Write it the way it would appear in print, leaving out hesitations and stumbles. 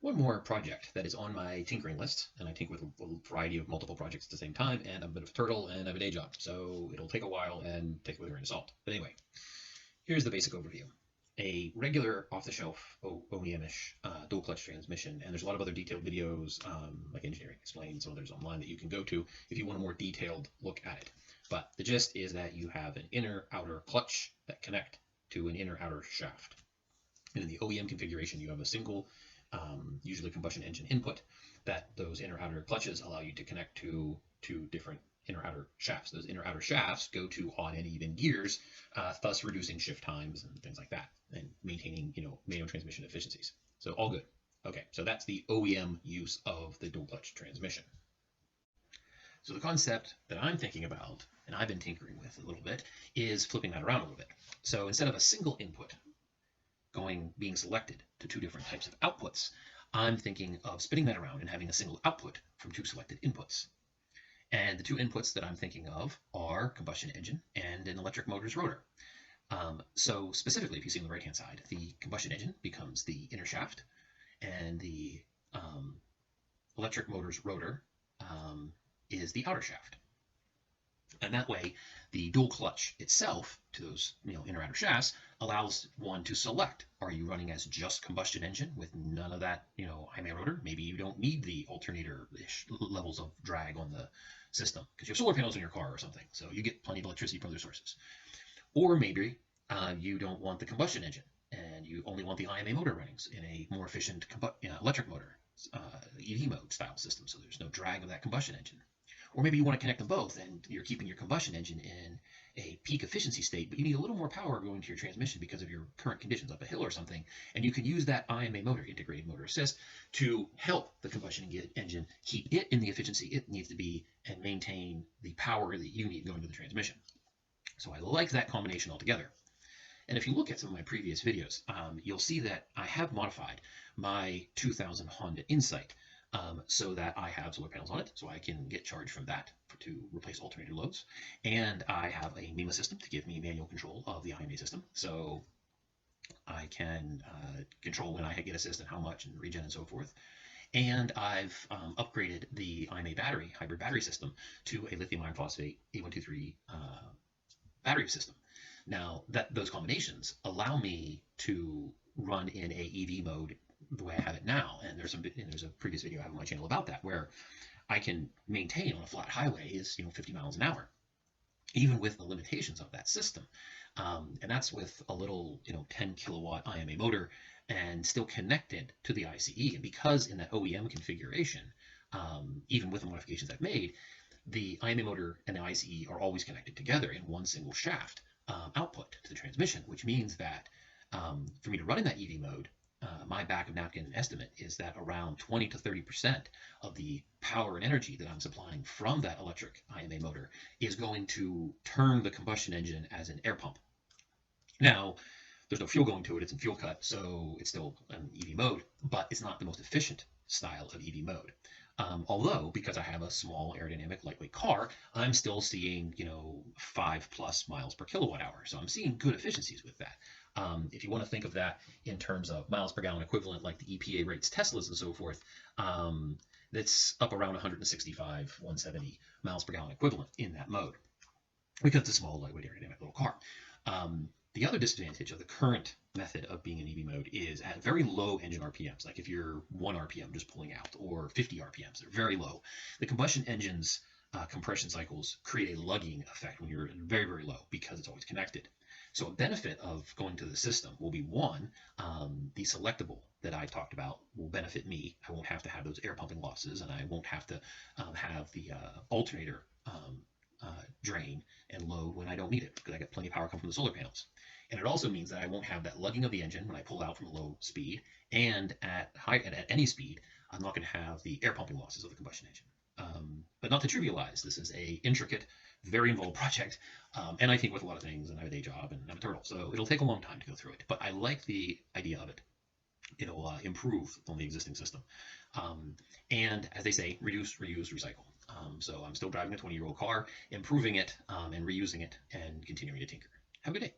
one more project that is on my tinkering list, and I tinker with a variety of multiple projects at the same time, and I'm a bit of a turtle, and I have a day job, so it'll take a while and take it with a grain of salt. But anyway, here's the basic overview. A regular off-the-shelf OEM-ish dual clutch transmission, and there's a lot of other detailed videos, like Engineering Explained, so there's online that you can go to if you want a more detailed look at it. But the gist is that you have an inner-outer clutch that connect to an inner-outer shaft. And in the OEM configuration, you have a single, usually combustion engine input, that those inner-outer clutches allow you to connect to two different inner-outer shafts. Those inner-outer shafts go to odd and even gears, thus reducing shift times and things like that, and maintaining, manual transmission efficiencies. So all good. Okay, so that's the OEM use of the dual clutch transmission. So the concept that I'm thinking about, and I've been tinkering with a little bit, is flipping that around a little bit. So instead of a single input being selected to two different types of outputs, I'm thinking of spinning that around and having a single output from two selected inputs. And the two inputs that I'm thinking of are combustion engine and an electric motor's rotor. So specifically, if you see on the right-hand side, the combustion engine becomes the inner shaft, and the electric motor's rotor is the outer shaft. And that way, the dual clutch itself to those inner outer shafts allows one to select: are you running as just combustion engine with none of that IMA rotor? Maybe you don't need the alternator-ish levels of drag on the system because you have solar panels in your car or something, so you get plenty of electricity from other sources. Or maybe you don't want the combustion engine and you only want the IMA motor running in a more efficient electric motor EV mode style system, so there's no drag of that combustion engine. Or maybe you want to connect them both and you're keeping your combustion engine in a peak efficiency state, but you need a little more power going to your transmission because of your current conditions up a hill or something. And you can use that IMA motor, integrated motor assist, to help the combustion engine keep it in the efficiency it needs to be and maintain the power that you need going to the transmission. So I like that combination altogether. And if you look at some of my previous videos, you'll see that I have modified my 2000 Honda Insight so that I have solar panels on it, so I can get charged from that to replace alternator loads. And I have a MIMA system to give me manual control of the IMA system, so I can control when I get assist and how much and regen and so forth. And I've upgraded the IMA battery, hybrid battery system, to a lithium iron phosphate A123 battery system. Now, those combinations allow me to run in a EV mode the way I have it now, and there's a previous video I have on my channel about that, where I can maintain on a flat highway is 50 miles an hour, even with the limitations of that system, and that's with a little 10 kilowatt IMA motor and still connected to the ICE. And because in that OEM configuration, even with the modifications I've made, the IMA motor and the ICE are always connected together in one single shaft output to the transmission, which means that for me to run in that EV mode, my back of napkin estimate is that around 20 to 30% of the power and energy that I'm supplying from that electric IMA motor is going to turn the combustion engine as an air pump. Now, there's no fuel going to it, it's in fuel cut, so it's still an EV mode, but it's not the most efficient style of EV mode. Although, because I have a small aerodynamic lightweight car, I'm still seeing 5+ miles per kilowatt hour. So I'm seeing good efficiencies with that. If you want to think of that in terms of miles per gallon equivalent, like the EPA rates Teslas and so forth, that's up around 165, 170 miles per gallon equivalent in that mode, because it's a small, lightweight, aerodynamic little car. The other disadvantage of the current method of being in EV mode is at very low engine RPMs, like if you're 1 RPM just pulling out, or 50 RPMs, they're very low. The combustion engine's compression cycles create a lugging effect when you're very, very low because it's always connected. So a benefit of going to the system will be, one, the selectable that I talked about will benefit me. I won't have to have those air pumping losses, and I won't have to have the alternator drain and load when I don't need it, because I get plenty of power coming from the solar panels. And it also means that I won't have that lugging of the engine when I pull out from a low speed, and at any speed, I'm not going to have the air pumping losses of the combustion engine. But not to trivialize, this is a intricate, very involved project, and I think with a lot of things, and I have a day job, and I'm a turtle, so it'll take a long time to go through it. But I like the idea of it. It'll improve on the existing system. And as they say, reduce, reuse, recycle. So I'm still driving a 20-year-old car, improving it and reusing it and continuing to tinker. Have a good day.